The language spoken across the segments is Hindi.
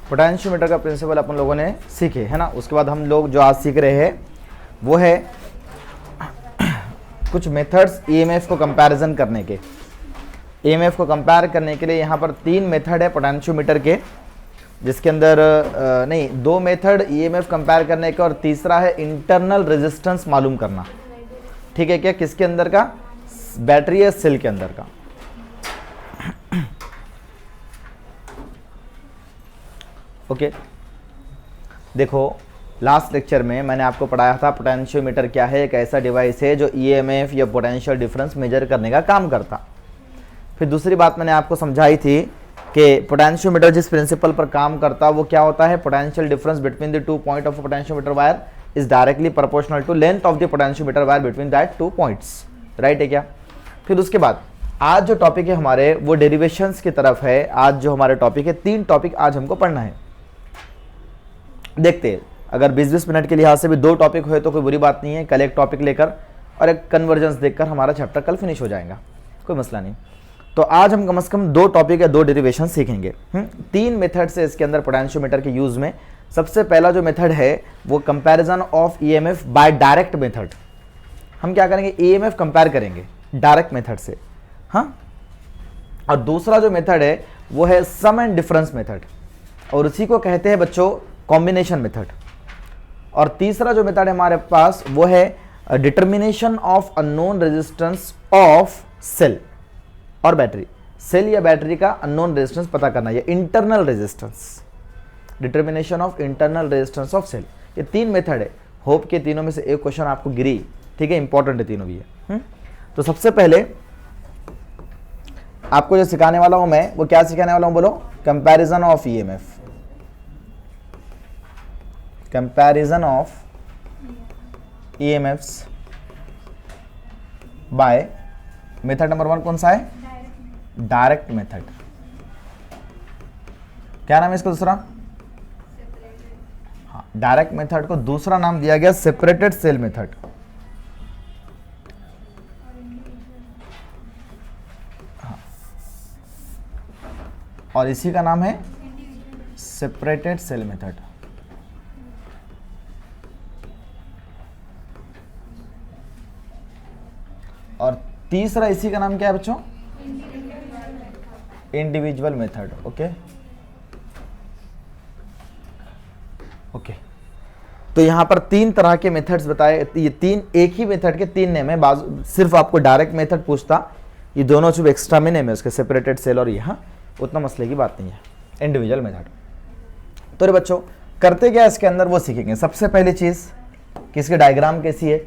पोटेंशियोमीटर का प्रिंसिपल अपन लोगों ने सीखे है ना। उसके बाद हम लोग जो आज सीख रहे हैं वो है कुछ मेथड्स ईएमएफ को कंपैरिजन करने के। ईएमएफ को कंपेयर करने के लिए यहाँ पर 3 मेथड है पोटेंशियोमीटर के, जिसके अंदर नहीं 2 मेथड ईएमएफ कंपेयर करने का और तीसरा है इंटरनल रेजिस्टेंस मालूम करना। ठीक है क्या? किसके अंदर का? बैटरी या सेल के अंदर का। ओके देखो लास्ट लेक्चर में मैंने आपको पढ़ाया था पोटेंशियोमीटर क्या है। एक ऐसा डिवाइस है जो ईएमएफ या पोटेंशियल डिफरेंस मेजर करने का काम करता। फिर दूसरी बात मैंने आपको समझाई थी कि पोटेंशियोमीटर जिस प्रिंसिपल पर काम करता वो क्या होता है, potential difference between the 2 point of potentiometer wire is directly proportional to length of the potentiometer wire between that 2 points. Right है क्या? फिर उसके बाद आज जो टॉपिक है हमारे वो डेरिवेशंस की तरफ है। आज जो हमारे टॉपिक है 3 टॉपिक आज हमको पढ़ना है। देखते हैं अगर 20-20 मिनट के लिहाज से भी 2 टॉपिक हुए तो कोई बुरी बात नहीं है। कल एक टॉपिक लेकर और एक कन्वर्जेंस देखकर हमारा चैप्टर कल फिनिश हो जाएगा, कोई मसला नहीं। तो आज हम कम से कम 2 टॉपिक या 2 डेरिवेशन सीखेंगे। 3 मेथड से इसके अंदर पोटेंशियोमीटर के यूज में। सबसे पहला जो मेथड है वो comparison of EMF bye direct method. हम क्या करेंगे, ईएमएफ कंपेयर करेंगे डायरेक्ट मेथड से। हाँ, और दूसरा जो मेथड है वो है सम एंड डिफरेंस मेथड, और उसी को कहते हैं बच्चों कॉम्बिनेशन मेथड। और तीसरा जो मेथड है हमारे पास वो है determination of unknown resistance of cell और बैटरी। सेल या बैटरी का अननोन रेजिस्टेंस पता करना, ये internal resistance, determination of internal resistance of cell. ये 3 मेथड है। होप के तीनों में से एक क्वेश्चन आपको गिरी। ठीक है, इंपॉर्टेंट है तीनों भी है। तो सबसे पहले आपको जो सिखाने वाला हूं मैं वो क्या सिखाने वाला हूं बोलो, comparison of EMF. Comparison of EMFs by method number 1 कौन सा है, डायरेक्ट मेथड। क्या नाम है इसका दूसरा? हाँ, डायरेक्ट मेथड को दूसरा नाम दिया गया सेपरेटेड सेल मेथड। हाँ, और इसी का नाम है सेपरेटेड सेल मेथड। और तीसरा इसी का नाम क्या है बच्चों, इंडिविजुअल मेथड। ओके ओके, तो यहां पर 3 तरह के मेथड्स बताए। ये 3 एक ही मेथड के 3 नेम है। सिर्फ आपको डायरेक्ट मेथड पूछता, ये दोनों सिर्फ एक्स्ट्रा में नेम है उसके, सेपरेटेड सेल और यहां उतना मसले की बात नहीं है, इंडिविजुअल मेथड। तो रे बच्चों करते क्या इसके अंदर वो सीखेंगे। सबसे पहली चीज कि इसकी डायग्राम कैसी है।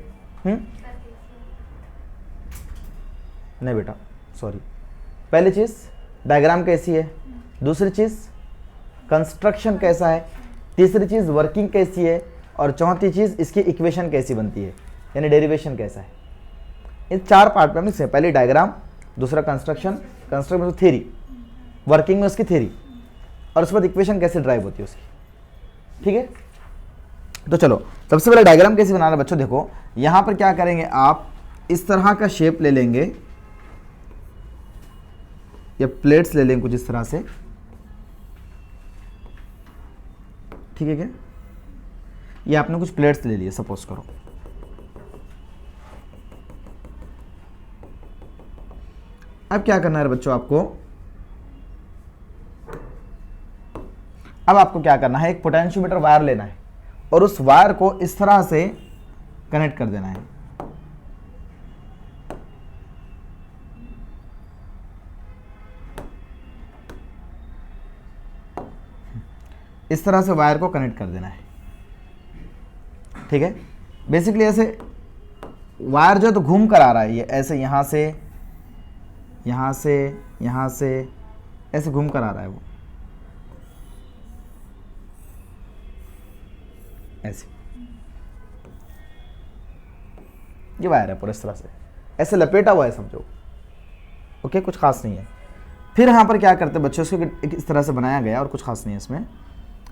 नहीं बेटा सॉरी, पहली चीज डायग्राम कैसी है, दूसरी चीज कंस्ट्रक्शन कैसा है, तीसरी चीज वर्किंग कैसी है, और चौथी चीज इसकी इक्वेशन कैसी बनती है, यानी डेरिवेशन कैसा है। इन 4 पार्ट में हम लिखते हैं। पहले डायग्राम, दूसरा कंस्ट्रक्शन, कंस्ट्रक्शन में थ्योरी, वर्किंग में उसकी थ्योरी, और उसके बाद इक्वेशन कैसे ड्राइव होती है उसकी। ठीक है, तो चलो सबसे पहले डायग्राम कैसे बनाना बच्चों। देखो यहां पर क्या करेंगे, आप इस तरह का शेप ले लेंगे या प्लेट्स ले लेंगे कुछ इस तरह से। ठीक है क्या, ये आपने कुछ प्लेट्स ले लिए सपोज करो। अब क्या करना है बच्चों आपको, अब आपको क्या करना है, एक पोटेंशियोमीटर वायर लेना है और उस वायर को इस तरह से कनेक्ट कर देना है। इस तरह से वायर को कनेक्ट कर देना है। ठीक है, बेसिकली ऐसे वायर जो है तो घूम कर आ रहा है, ये ऐसे यहाँ से यहाँ से यहाँ से ऐसे घूम कर आ रहा है वो ऐसे। ये वायर है पूरा इस तरह से ऐसे लपेटा हुआ है समझो। ओके, कुछ खास नहीं है। फिर यहाँ पर क्या करते हैं बच्चों, इसको इस तरह से बनाया गया और कुछ खास नहीं है इसमें।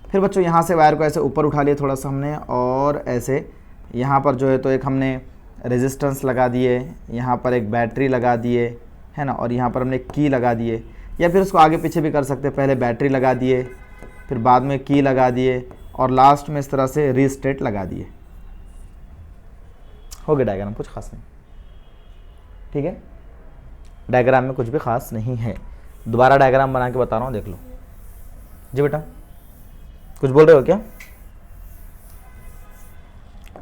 फिर बच्चों यहाँ से वायर को ऐसे ऊपर उठा लिया थोड़ा सा हमने, और ऐसे यहाँ पर जो है तो एक हमने रेजिस्टेंस लगा दिए, यहाँ पर एक बैटरी लगा दिए है ना, और यहाँ पर हमने की लगा दिए, या फिर उसको आगे पीछे भी कर सकते हैं। पहले बैटरी लगा दिए, फिर बाद में की लगा दिए और लास्ट में इस तरह से रीस्टेट लगा दिए। हो गया डायग्राम, कुछ खास नहीं। ठीक है, डायग्राम में कुछ भी खास नहीं है। दोबारा डायग्राम बना के बता रहा हूँ, देख लो। जी बेटा कुछ बोल रहे हो क्या?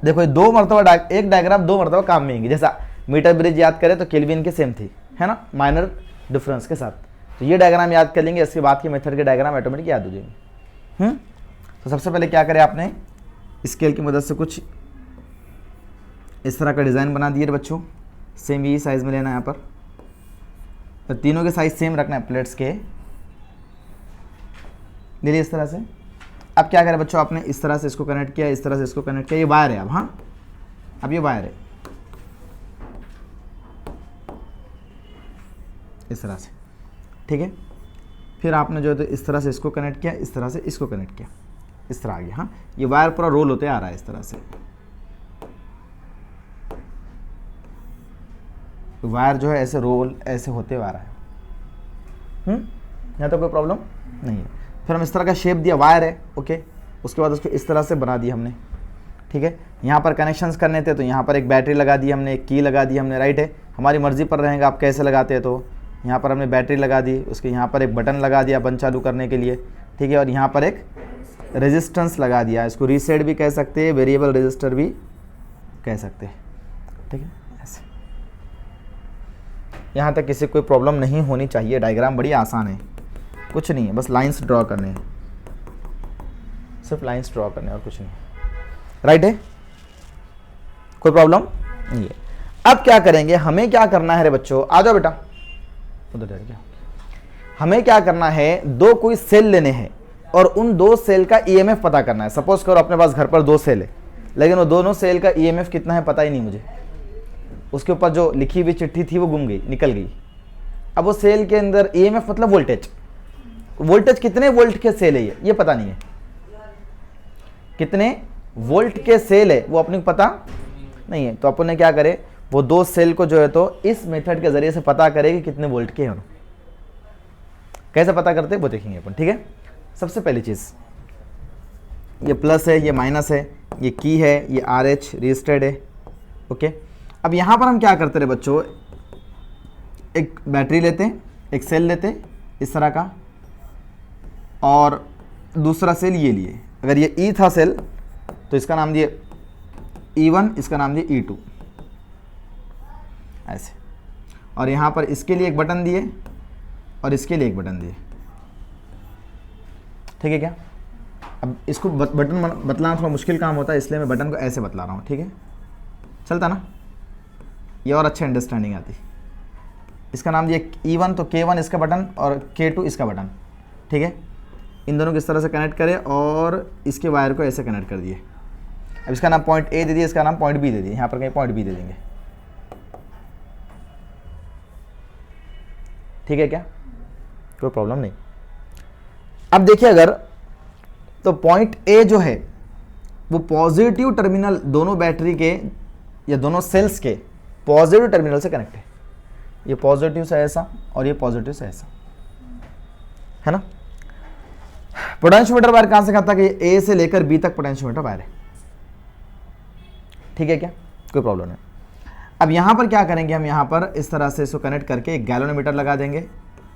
देखो ये दो मरतबा एक डायग्राम दो मरतबा काम में आएंगे। जैसा मीटर ब्रिज याद करें तो केल्विन की सेम थी, है ना, माइनर डिफरेंस के साथ। तो ये डायग्राम याद कर लेंगे, इसके बाद की मेथड के डायग्राम ऑटोमेटिक याद हो जाएंगे। तो सबसे पहले क्या करें, आपने स्केल की मदद से कुछ इस तरह का डिज़ाइन बना दिए बच्चों। सेम यही साइज़ में लेना है यहाँ पर, तो तीनों के साइज सेम रखना है प्लेट्स के। ले लिए इस तरह से। अब क्या करें बच्चों, आपने इस तरह से इसको कनेक्ट किया, इस तरह से इसको कनेक्ट किया। ये वायर है अब, हाँ अब ये वायर है इस तरह से। ठीक है, फिर आपने जो है तो इस तरह से इसको कनेक्ट किया, इस तरह से इसको कनेक्ट किया, इस तरह आ गया। हाँ ये वायर पूरा रोल होते आ रहा है इस तरह से। वायर जो है ऐसे रोल ऐसे होते हुए आ रहा है। यहाँ तो कोई प्रॉब्लम नहीं है। फिर हम इस तरह का शेप दिया, वायर है, ओके। उसके बाद उसको इस तरह से बना दिया हमने। ठीक है, यहाँ पर कनेक्शंस करने थे तो यहाँ पर एक बैटरी लगा दी हमने, एक की लगा दी हमने, राइट है। हमारी मर्जी पर रहेगा आप कैसे लगाते हैं। तो यहाँ पर हमने बैटरी लगा दी, उसके यहाँ पर एक बटन लगा दिया बंद चालू करने के लिए। ठीक है, और यहाँ पर एक रेजिस्टेंस लगा दिया, इसको रीसेट भी कह सकते हैं, वेरिएबल रजिस्टर भी कह सकते हैं। ठीक है, ऐसे यहाँ तक किसी कोई प्रॉब्लम नहीं होनी चाहिए। डायग्राम बड़ी आसान है, कुछ नहीं है, बस लाइंस ड्रॉ करने हैं, सिर्फ लाइंस ड्रॉ करने और कुछ नहीं, राइट है। कोई प्रॉब्लम नहीं है। अब क्या करेंगे, हमें क्या करना है रे बच्चों, आ जाओ बेटा उधर बैठ गया। हमें क्या करना है, दो कोई सेल लेने हैं और उन दो सेल का ईएमएफ पता करना है। सपोज करो अपने पास घर पर दो सेल है, लेकिन वो दोनों सेल का ईएमएफ कितना है पता ही नहीं मुझे। उसके ऊपर जो लिखी हुई चिट्ठी थी वो गुम गई, निकल गई। अब वो सेल के अंदर ईएमएफ मतलब वोल्टेज, वोल्टेज कितने वोल्ट के सेल है ये पता नहीं है। कितने वोल्ट के सेल है वो अपने को पता नहीं है। तो अपन ने क्या करे, वो दो सेल को जो है तो इस मेथड के जरिए से पता करे कि कितने वोल्ट के हैं। कैसे पता करते हैं वो देखेंगे अपन। ठीक है, सबसे पहली चीज ये प्लस है, ये माइनस है, ये की है, ये RH रजिस्टर्ड है, ओके। अब यहां पर हम क्या करते रहे बच्चों, एक बैटरी लेते हैं, एक सेल लेते हैं इस तरह का, और दूसरा सेल ये लिए। अगर ये E था सेल तो इसका नाम दिए E1, इसका नाम दिए E2, ऐसे। और यहाँ पर इसके लिए एक बटन दिए और इसके लिए एक बटन दिए। ठीक है क्या? अब इसको बटन बतलाना थोड़ा मुश्किल काम होता है, इसलिए मैं बटन को ऐसे बतला रहा हूँ। ठीक है, चलता ना, ये और अच्छे अंडरस्टैंडिंग आती। इसका नाम दिए E1 तो K1 इसका बटन और K2 इसका बटन। ठीक है, इन दोनों को इस तरह से कनेक्ट करें और इसके वायर को ऐसे कनेक्ट कर दिए। अब इसका नाम पॉइंट A दे दिए, इसका नाम पॉइंट B दे दिए, यहाँ पर कहीं पॉइंट B दे देंगे। ठीक है क्या? कोई प्रॉब्लम नहीं। अब देखिए, अगर तो पॉइंट A जो है वो पॉजिटिव टर्मिनल दोनों बैटरी के या दोनों सेल्स के पॉजिटिव टर्मिनल से कनेक्ट है। ये पॉजिटिव से ऐसा और ये पॉजिटिव से ऐसा, है ना। पोटेंशियोमीटर वायर कहां से कहता है कि A से लेकर B तक पोटेंशियोमीटर वायर है। ठीक है क्या? कोई प्रॉब्लम नहीं। अब यहां पर क्या करेंगे, हम यहां पर इस तरह से इसको कनेक्ट करके एक गैलोमीटर लगा देंगे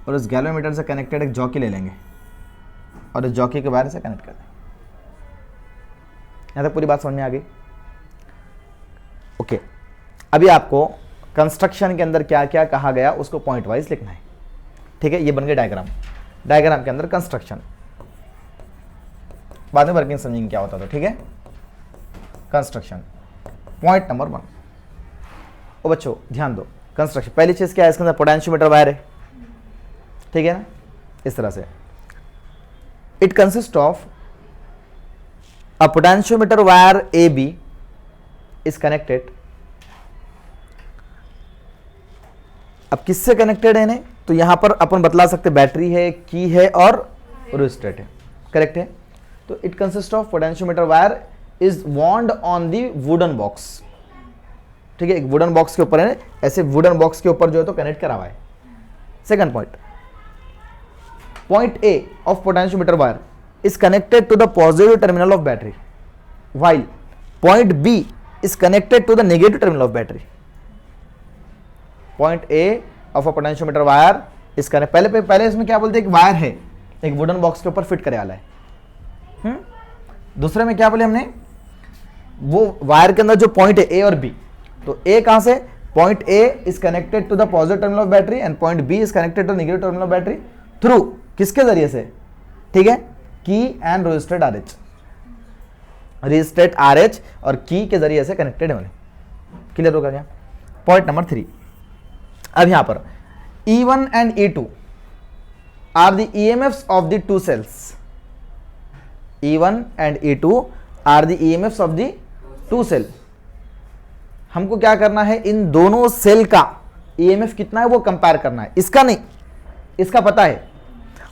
और उस गैलोमीटर से कनेक्टेड एक जॉकी ले लेंगे और इस जॉकी के वायर से कनेक्ट कर देंगे। यहां तक पूरी बात समझ में आ गई? ओके, अभी आपको कंस्ट्रक्शन के अंदर क्या क्या कहा गया उसको पॉइंट वाइज लिखना है। ठीक है, ये बन गया डायग्राम। डायग्राम के अंदर कंस्ट्रक्शन, बाद में वर्किंग समझेंगे क्या होता था। ठीक है, कंस्ट्रक्शन पॉइंट नंबर 1। ओ बच्चों ध्यान दो, कंस्ट्रक्शन पहली चीज क्या है, इसके अंदर पोटेंशियोमीटर वायर है। ठीक है ना, इस तरह से it consist of a potentiometer wire AB is connected. अब किससे कनेक्टेड है इन्हें, तो यहां पर अपन बतला सकते बैटरी है, की है और रेजिस्टेंट है, करेक्ट है। तो it consist of potentiometer wire is wound on the wooden box. ठीक है, एक वुडन बॉक्स के ऊपर है, ऐसे वुडन बॉक्स के ऊपर जो है तो कनेक्ट करा हुआ है। Second point, point A of potentiometer wire is connected to the positive terminal of battery, while point B is connected to the negative terminal of battery. Point A of a potentiometer wire is connected, पहले इसमें क्या बोलते हैं, एक वायर है, एक वुडन बॉक्स के ऊपर फिट करे वाला है। दूसरे में क्या बोले हमने, वो वायर के अंदर जो पॉइंट है ए और बी, तो ए कहां से, point A is connected to the positive terminal of battery and point B is connected to negative terminal of battery through किसके जरिए से, ठीक है, key and registered RH, registered RH और की के जरिए से कनेक्टेड है। क्लियर होगा क्या? Point number 3। अब यहां पर E1 and E2 are the EMFs of the two cells. E1 and E2 are the EMFs of the two cell. हमको क्या करना है, इन दोनों सेल का EMF कितना है वो कंपेयर करना है। इसका नहीं, इसका पता है,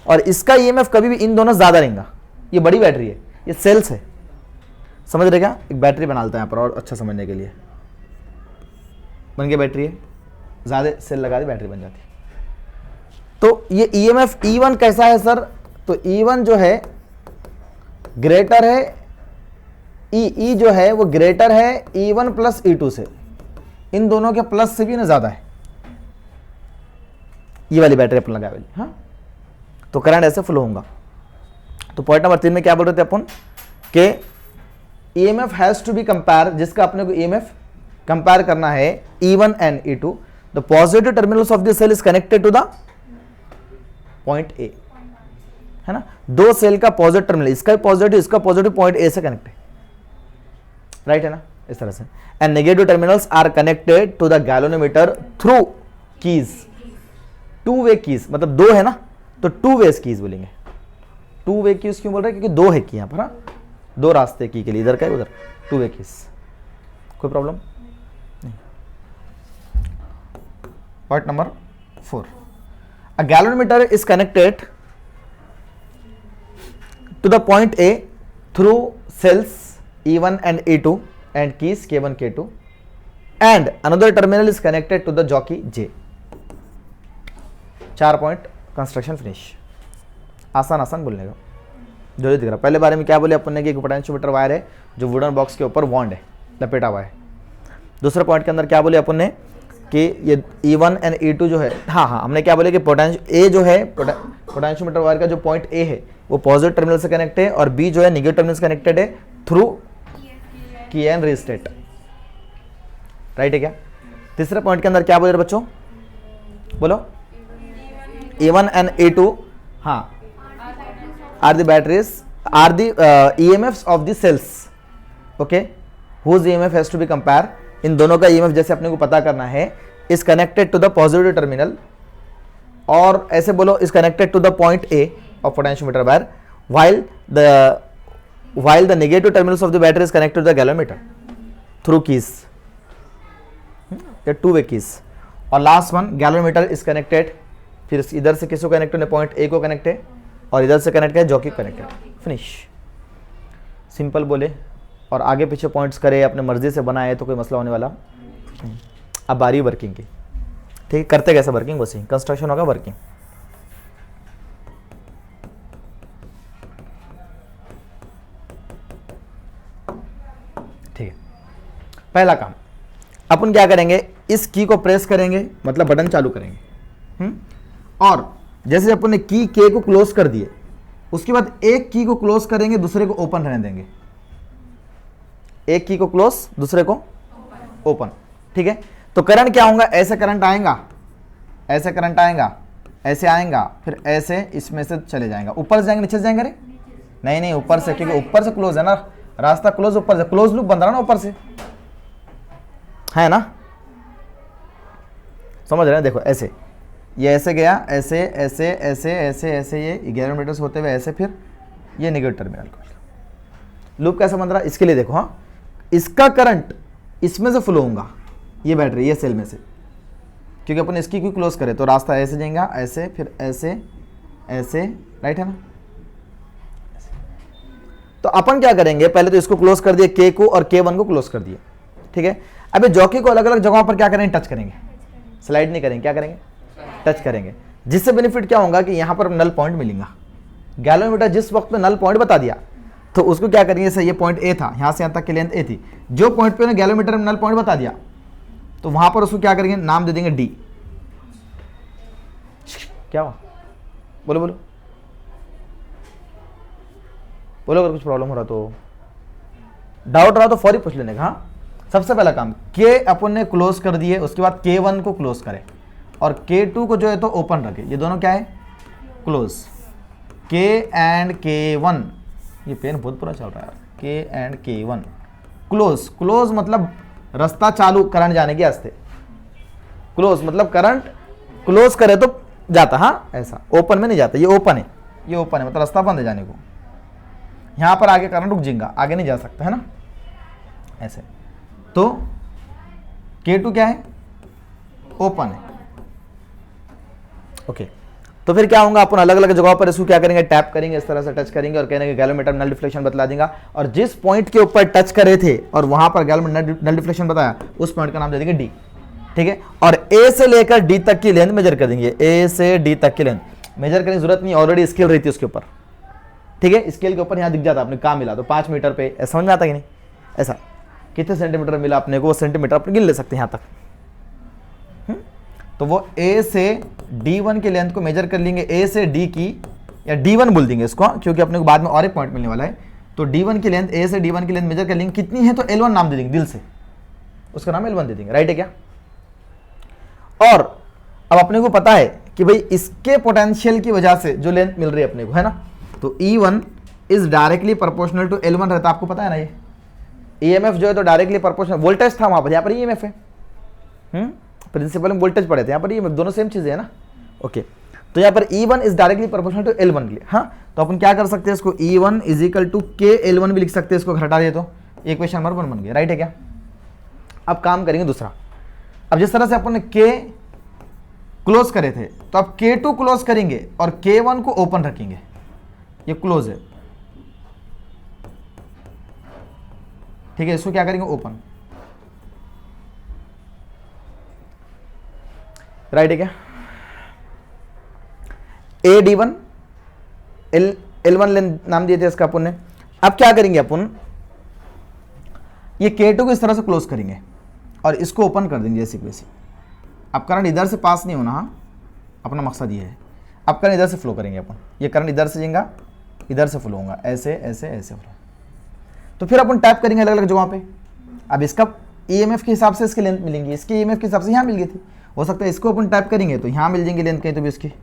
और इसका EMF कभी भी इन दोनों ज्यादा रहेगा। ये बड़ी बैटरी है, ये सेल्स है, समझ रहे क्या? एक बैटरी बना लेते हैं यहाँ पर और अच्छा समझने के लिए। बन गया बैटरी है, ज्यादा सेल लगा दी बैटरी बन जाती है। तो ये EMF E1 कैसा है सर, तो E1 जो है ग्रेटर है, E जो है वो ग्रेटर है E1 प्लस E2 से, इन दोनों के प्लस से भी ना ज्यादा है। ये वाली बैटरी अपन लगाए वाली, हाँ, तो करंट ऐसे फ्लो होगा। तो पॉइंट नंबर 3 में क्या बोल रहे थे अपन के EMF has to be compare, जिसका अपने को EMF कंपेयर करना है E1 and E2, the positive terminals of the cell is connected to the point A, है ना, दो सेल का पॉजिटिव टर्मिनल, इसका पॉजिटिव इसका पॉजिटिव पॉइंट ए से कनेक्ट है, राइट है ना, इस तरह से। And negative terminals are connected to the galvanometer through keys, two way keys, मतलब दो है ना, तो टू वे कीज बोलेंगे। टू वे कीज क्यों बोल रहे हैं, क्योंकि दो है की यहाँ पर, हाँ, दो रास्ते की के लिए, इधर का उधर, टू वे कीज, कोई प्रॉब्लम नहीं। Point number 4, a galvanometer is connected to the point A through cells E1 and E2 and keys K1 K2, and another terminal is connected to the jockey J। 4 point, construction finish. आसान आसान बोलने का, जो दिख रहा। पहले बारे में क्या बोले अपन ने कि एक पोटेंशियोमीटर वायर है जो वुडन बॉक्स के ऊपर वॉन्ड है, लपेटा हुआ है। दूसरे पॉइंट के अंदर क्या बोले अपन ने कि ये E1 एंड E2 जो है, हाँ हमने क्या बोले कि ए जो है पोटेंशियोमीटर वायर का जो पॉइंट ए है वो पॉजिटिव टर्मिनल से कनेक्ट है, और बी जो है नेगेटिव टर्मिनल से कनेक्टेड है थ्रू की एंड रिस्टेट, राइट है क्या? तीसरे पॉइंट के अंदर क्या बोले बच्चों, बोलो, E1 एंड E2 हाँ are the batteries are the EMFs of the cells, okay, whose EMF has to be compare, इन दोनों का EMF जैसे अपने को पता करना है, is connected to the positive terminal, और ऐसे बोलो is connected to the point A of potentiometer wire, while the negative terminals of the battery is connected to the galvanometer through keys, ये टू वे कीज। और last one, galvanometer is connected, फिर इधर से किसको कनेक्ट है, पॉइंट ए को कनेक्ट है, और इधर से कनेक्ट है जॉकी कनेक्टेड, फिनिश। सिंपल बोले और आगे पीछे पॉइंट्स करे, अपने मर्जी से बनाए तो कोई मसला होने वाला नहीं। अब बारी वर्किंग की, ठीक है, करते कैसे वर्किंग, बस कंस्ट्रक्शन होगा, वर्किंग। ठीक है, पहला काम अपन क्या करेंगे, इस की को प्रेस करेंगे, मतलब बटन चालू करेंगे, और जैसे अपन ने की के को क्लोज कर दिए, उसके बाद एक की को क्लोज करेंगे, दूसरे को ओपन रहने देंगे, एक की को क्लोज दूसरे को ओपन, ठीक है। तो करंट क्या होगा, ऐसे करंट आएगा, ऐसे करंट आएगा, ऐसे आएगा, फिर ऐसे इसमें से चले जाएगा, ऊपर से जाएंगे नीचे से जाएंगे, अरे नहीं ऊपर से, क्योंकि ऊपर से क्लोज है ना, रास्ता क्लोज, ऊपर से क्लोज लूप बन रहा ना ऊपर से, है ना, समझ रहे हैं? देखो ऐसे, ये ऐसे गया, ऐसे ऐसे ऐसे ऐसे ऐसे, ये 11 मीटर से होते हुए ऐसे, फिर ये नेगेटिव टर्मिनल लूप कैसे बन रहा है, इसके लिए देखो, हाँ, इसका करंट इसमें से फ्लो होगा, ये बैटरी, ये सेल में से, क्योंकि अपन इसकी क्यों क्लोज करें, तो रास्ता ऐसे जाएगा, ऐसे, फिर ऐसे ऐसे, राइट है ना। तो अपन क्या करेंगे, पहले तो इसको क्लोज कर दिए, के को और K1 को क्लोज कर दिए, ठीक है। अब जॉकी को अलग अलग जगहों पर क्या करेंगे, टच करेंगे, स्लाइड नहीं करेंगे, क्या करेंगे, टच करेंगे, जिससे बेनिफिट क्या होगा कि यहां पर नल पॉइंट मिलेगा, गैलोमीटर जिस वक्त में नल पॉइंट बता दिया तो उसको क्या करेंगे, जैसे ये पॉइंट ए था, यहाँ से यहाँ तक की लेंथ ए थी, जो पॉइंट पे गैलोमीटर में नल पॉइंट बता दिया तो वहां पर उसको क्या करेंगे, नाम दे देंगे डी। क्या हुआ, बोलो बोलो बोलो, अगर कुछ प्रॉब्लम हो रहा तो, डाउट रहा तो फौरी पूछ लेने का। हाँ, सबसे पहला काम के अपन ने क्लोज कर दिए, उसके बाद K1 को क्लोज करें और K2 को जो है तो ओपन रखे। ये दोनों क्या है, क्लोज। K एंड K1, ये पेन बहुत बुरा चल रहा है यार, K and K1 close. Close मतलब रास्ता चालू, करंट जाने के रास्ते। क्लोज मतलब करंट क्लोज करे तो जाता, हाँ ऐसा, ओपन में नहीं जाता, ये ओपन है, ये ओपन है मतलब रास्ता बंद है जाने को, यहां पर आगे करंट रुक जाएगा, आगे नहीं जा सकता है ना, ऐसे। तो K2 क्या है, ओपन है। ओके, तो फिर क्या होगा, अपन अलग अलग जगहों पर इसको क्या करेंगे, टैप करेंगे, इस तरह से टच करेंगे और कहेंगे गैलोमीटर नल डिफ्लेक्शन बतला देगा। और जिस पॉइंट के ऊपर टच करे थे और वहां पर गैलोमीटर नल डिफ्लेक्शन बताया, उस पॉइंट का नाम दे देंगे डी। ठीक है, और ए से लेकर डी तक की लेंथ मेजर कर देंगे, ए से डी तक की लेंथ मेजर करने की जरूरत नहीं, ऑलरेडी स्केल रहती है उसके ऊपर। ठीक है, स्केल के ऊपर यहाँ दिख जाता, आपने कहाँ मिला तो 5 मीटर पे, ऐसा समझ में आता कि नहीं, ऐसा कितने सेंटीमीटर मिला अपने को, वो सेंटीमीटर अपने गिन ले सकते हैं यहाँ तक। तो वो ए से D1 की लेंथ को मेजर कर लेंगे, ए से डी की, या D1 बोल देंगे इसको क्योंकि अपने को बाद में और एक पॉइंट मिलने वाला है। तो D1 की लेंथ, ए से D1 की लेंथ मेजर कर लेंगे, कितनी है तो L1 नाम दे देंगे, दिल से उसका नाम L1 दे देंगे, राइट है क्या। और अब अपने को पता है कि भाई इसके पोटेंशियल की वजह से जो लेंथ मिल रही है अपने को, है ना, तो E1 is directly proportional to L1 रहता, आपको पता है ना। ये EMF जो है तो डायरेक्टली प्रोपोर्शनल, वोल्टेज था वहां पर, यहाँ पर EMF है, प्रिंसिपल में वोल्टेज पढ़े थे, यहाँ पर EMF, दोनों सेम चीजें है ना। ओके, तो यहाँ पर E1 is directly proportional to L1 के लिए। हाँ, तो अपन क्या कर सकते हैं, इसको E1 is equal to K L1 भी लिख सकते हैं, इसको हटा दिए तो इक्वेशन नंबर 1 बन गया, राइट है क्या। अब काम करेंगे दूसरा, अब जिस तरह से अपन ने K क्लोज करे थे तो अब K2 क्लोज करेंगे और K1 को ओपन रखेंगे, ये क्लोज है। ठीक है, इसको क्या करेंगे, ओपन, राइट है क्या। AD1 L1 लेंथ नाम दिए थे इसका अपन ने। अब क्या करेंगे अपन, ये K2 को इस तरह से क्लोज करेंगे और इसको ओपन कर देंगे जैसे वैसे। अब करंट इधर से पास नहीं होना, हाँ अपना मकसद ये है। अब करंट इधर से फ्लो करेंगे अपन, ये करंट इधर से जाएगा, इधर से फ्लो होगा, ऐसे ऐसे ऐसे फ्लो। तो फिर अपन टैप करेंगे अलग अलग जगहों पे। अब इसका EMF के हिसाब से इसकी लेंथ मिलेंगी, इसकी EMF के हिसाब से यहाँ मिल गई थी, हो सकता है इसको अपन टैप करेंगे तो यहाँ मिल जाएंगे लेंथ कहीं तो भी इसकी, है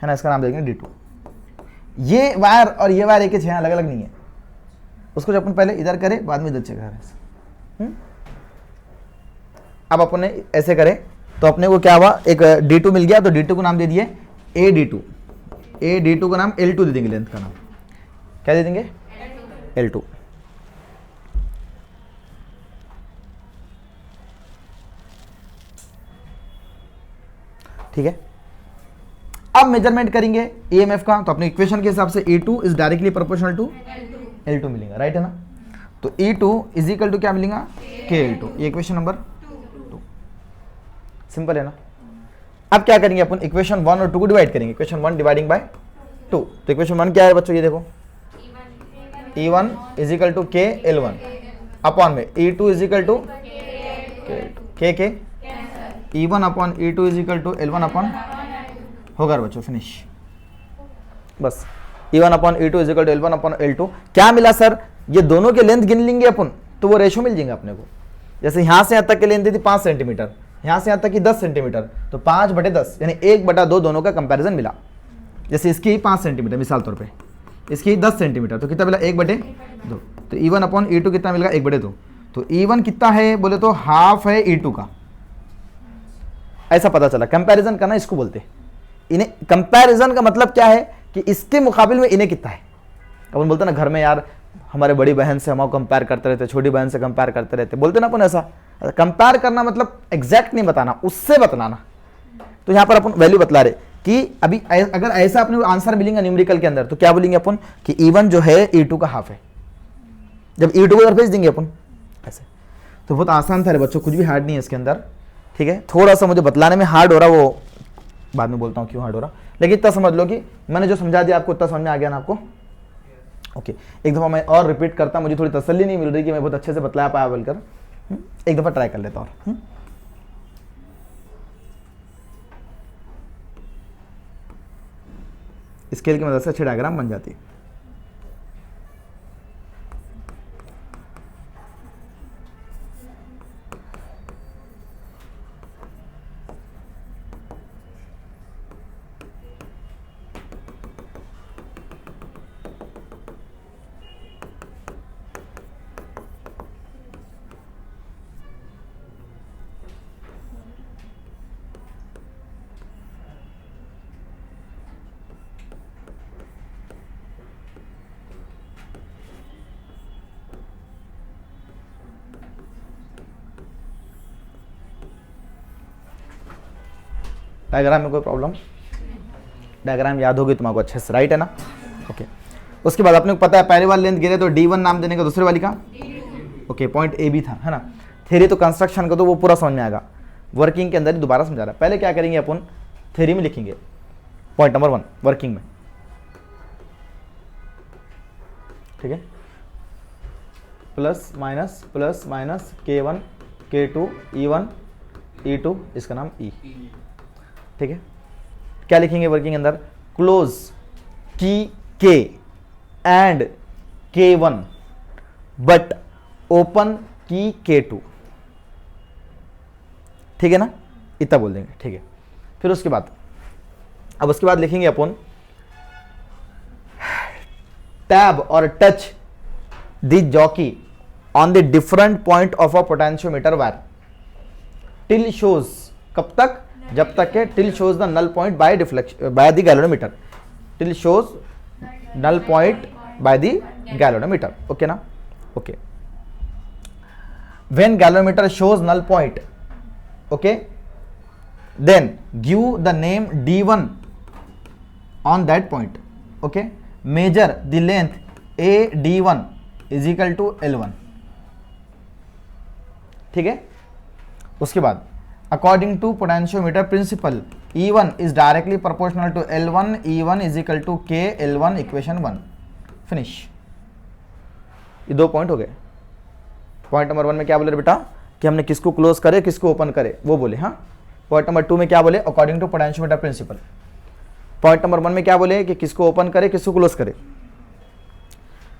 ना, इसका नाम देंगे D2। ये वायर और ये वायर एक ही है, अलग अलग नहीं है। उसको जब अपन पहले इधर करें बाद में इधर चेक करें। अब अपन ने ऐसे करे तो अपने को क्या हुआ, एक D2 मिल गया, तो D2 को नाम दे दिए AD2। AD2 का नाम L2 दे देंगे, लेंथ का नाम क्या दे देंगे, L2। ठीक है, अब मेजरमेंट करेंगे EMF का, तो अपने इक्वेशन के हिसाब से E2 is directly proportional to L2 मिलेगा, राइट है ना। तो E2 इज इक्वल टू क्या मिलेगा, KL2, ये इक्वेशन नंबर 2। सिंपल है ना। अब क्या करेंगे अपन, इक्वेशन 1 और 2 को डिवाइड करेंगे, इक्वेशन 1 डिवाइडिंग बाय 2। तो इक्वेशन 1 क्या है बच्चों, ये देखो, E1 is equal to KL1 upon में E2 is equal to K E1 upon E2 is equal to L1 upon, होगा बच्चों फिनिश, बस। E1 upon E2 is equal to L1 upon L2। क्या मिला सर, ये दोनों के लेंथ गिन लेंगे अपन तो वो रेशो मिल जाएंगे अपने को। जैसे यहाँ से यहाँ तक की लेंथ थी 5 सेंटीमीटर, यहाँ से यहाँ तक की 10 सेंटीमीटर, तो 5/10 यानी 1/2 दोनों का कंपैरिजन मिला। जैसे इसकी 5 सेंटीमीटर मिसाल तौर पे, इसकी 10 सेंटीमीटर, तो कितना मिला, 1/2। तो E1 अपॉन E2 कितना मिलेगा, 1/2। तो E1 कितना है बोले तो हाफ है E2 का, ऐसा पता चला। कंपैरिजन करना इसको बोलते हैं। इन्हें कंपैरिजन का मतलब क्या है कि इसके मुकाबले में इन्हें कितना है। अपन बोलते ना घर में, यार हमारे बड़ी बहन से हम कंपेयर करते रहते, छोटी बहन से कंपेयर करते रहते, बोलते ना अपन ऐसा। कंपेयर करना मतलब एग्जैक्ट नहीं बताना, उससे बतलाना। तो यहाँ पर अपन वैल्यू बतला रहे कि अभी अगर ऐसा अपने आंसर मिलेगा न्यूमेरिकल के अंदर, तो क्या बोलेंगे अपन कि E1 जो है E2 का हाफ है, जब E2 को उधर भेज देंगे अपन ऐसे। तो बहुत आसान था रे बच्चों, कुछ भी हार्ड नहीं है इसके अंदर। ठीक है, थोड़ा सा मुझे बतलाने में हार्ड हो रहा, वो बाद में बोलता हूँ क्यों हार्ड हो रहा, लेकिन इतना समझ लो कि मैंने जो समझा दिया आपको उतना समझ में आ गया ना आपको। ओके, एक दफ़ा मैं और रिपीट करता, मुझे थोड़ी तसल्ली नहीं मिल रही कि मैं बहुत अच्छे से बतला पाया बोलकर। एक दफ़ा ट्राई कर लेता और स्केल की मदद से अच्छी डायग्राम बन जाती है। डायग्राम में कोई प्रॉब्लम? डायग्राम याद होगी तुम्हारे अच्छे से, राइट है ना? ओके, उसके बाद अपने को पता है पहले वाली लेंथ गिरे तो D1 नाम देने का, दूसरे वाली का ओके पॉइंट ए बी था, है ना? थ्योरी तो कंस्ट्रक्शन का तो वो पूरा समझ में आएगा, वर्किंग के अंदर ही दोबारा समझा रहा है। पहले क्या करेंगे अपन, थ्योरी में लिखेंगे पॉइंट नंबर 1 वर्किंग में, ठीक है? Plus minus K1 K2 E1 E2, इसका नाम E, ठीक है? क्या लिखेंगे वर्किंग अंदर, क्लोज की K and K1 but open की K2, ठीक है ना? इतना बोल देंगे, ठीक है? फिर उसके बाद लिखेंगे अपन टैब और touch the jockey on the different point of a potentiometer wire till shows, कब तक, जब तक के till shows the null point by deflection by the galvanometer, till shows null point by the galvanometer, okay ना? Okay, when galvanometer shows null point, okay, then give the name D1 on that point, okay, measure the length AD1 is equal to L1, ठीक है? उसके बाद according to potentiometer principle E1 is directly proportional to L1, E1 is equal to K L1 equation 1, finish। ये दो पॉइंट हो गए। पॉइंट नंबर 1 में क्या बोले बेटा कि हमने किसको क्लोज करे किसको ओपन करे, वो बोले, हाँ। पॉइंट नंबर 2 में क्या बोले, according to potentiometer principle. Point number 1 में क्या बोले कि किसको ओपन करे किसको क्लोज करे,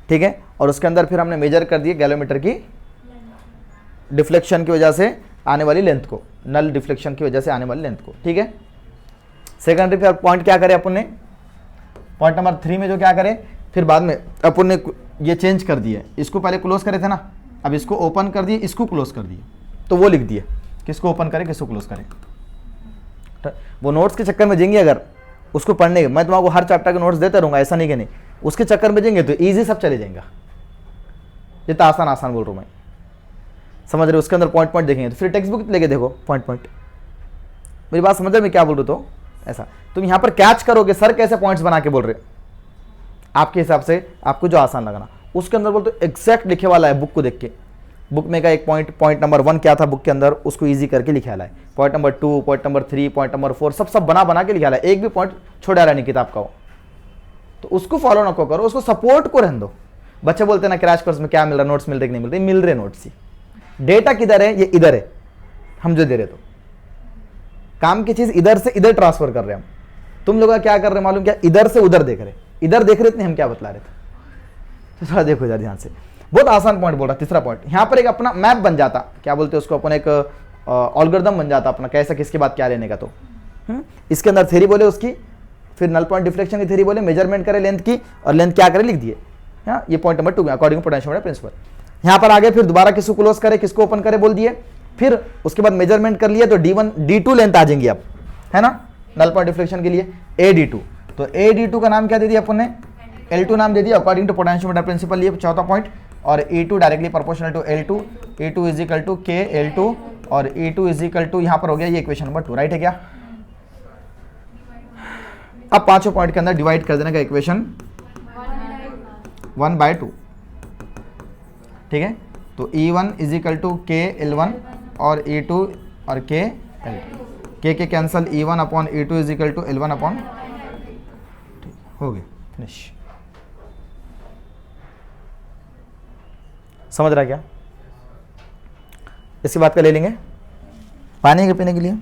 ठीक है? और उसके अंदर फिर हमने मेजर कर दिए गैल्वेनोमीटर की डिफ्लेक्शन की वजह से आने वाली लेंथ को, नल डिफ्लेक्शन की वजह से आने वाली लेंथ को, ठीक है? सेकेंडरी फिर पॉइंट क्या करे अपन ने, पॉइंट नंबर 3 में जो क्या करे, फिर बाद में अपन ने ये चेंज कर दिए, इसको पहले क्लोज करे थे ना, अब इसको ओपन कर दिए, इसको क्लोज कर दिए, तो वो लिख दिए किसको ओपन करे किसको क्लोज करे। वो नोट्स के चक्कर में जाएंगे अगर उसको पढ़ने के, मैं तुम्हारा हर चैप्टर के नोट्स देता रहूंगा, ऐसा नहीं कि नहीं, उसके चक्कर में जाएंगे तो इजी सब चले जाएगा, जितना आसान बोल रहा हूँ मैं, समझ रहे? उसके अंदर पॉइंट पॉइंट देखेंगे तो फिर टेक्स्ट बुक लेके देखो पॉइंट पॉइंट। मेरी बात समझ रहे मैं क्या बोल रहा हूँ? तो ऐसा तुम यहाँ पर कैच करोगे सर कैसे पॉइंट्स बना के बोल रहे, आपके हिसाब से आपको जो आसान लगना, उसके अंदर बोलते एग्जैक्ट लिखे वाला है बुक को देख के। बुक में का एक पॉइंट नंबर 1 क्या था बुक के अंदर, उसको इजी करके लिखा है। Point number 2, point number 3, point number 4 सब बना के लिखा है, एक भी पॉइंट छोड़ा रहा नहीं किताब का हो, तो उसको फॉलो ना करो, उसको सपोर्ट को रहने दो। बच्चे बोलते हैं ना क्रैश कोर्स में क्या मिल रहा, नोट्स मिल रहे कि नहीं मिल रहे, मिल रहे नोट्स ही, डेटा किधर है, ये इधर है, हम जो दे रहे तो काम की चीज इधर से इधर ट्रांसफर कर रहे हैं हम। तुम लोग क्या कर रहे हैं मालूम क्या, इधर से उधर देख रहे, इधर देख रहे थे हम क्या बतला रहे थे, तो थोड़ा देखो इधर ध्यान से। बहुत आसान पॉइंट बोल रहा, तीसरा पॉइंट यहाँ पर एक अपना मैप बन जाता, क्या बोलते हैं उसको, अपन एक एल्गोरिथम बन जाता अपना, कैसा किसके बाद क्या लेने का। तो इसके अंदर थ्योरी बोले उसकी, फिर नल पॉइंट डिफ्लेक्शन की थ्योरी बोले, मेजरमेंट करे लेंथ की, और लेंथ क्या करे लिख दिए। हाँ, ये पॉइंट नंबर 2 में अकॉर्डिंग टू पोटेंशियोमीटर प्रिंसिपल। यहाँ पर आगे फिर दोबारा किसको क्लोज करे किसको ओपन करे बोल दिए, फिर उसके बाद मेजरमेंट कर लिया तो D1 D2 लेंथ आ जाएंगी अब, है ना, नल पॉइंट डिफ्लेक्शन के लिए AD2। तो AD2 का नाम क्या दे दिया अपन ने, L2 नाम दे दिया अकॉर्डिंग टू पोटेंशियोमीटर प्रिंसिपल, ये चौथा पॉइंट। और E2 directly proportional to L2, E2 is equal to K L2, और E2 इज इक्वल टू यहाँ पर हो गया ये इक्वेशन नंबर 2, राइट है क्या? अब पांचों पॉइंट के अंदर डिवाइड कर देने का इक्वेशन 1/2, ठीक है? तो E1 is equal to K L1 और E2 और K L2, के cancel, E1 upon E2 is equal to L1 upon, हो गया फिनिश। समझ रहा है क्या? इसके बाद का ले लेंगे पानी के पीने के लिए।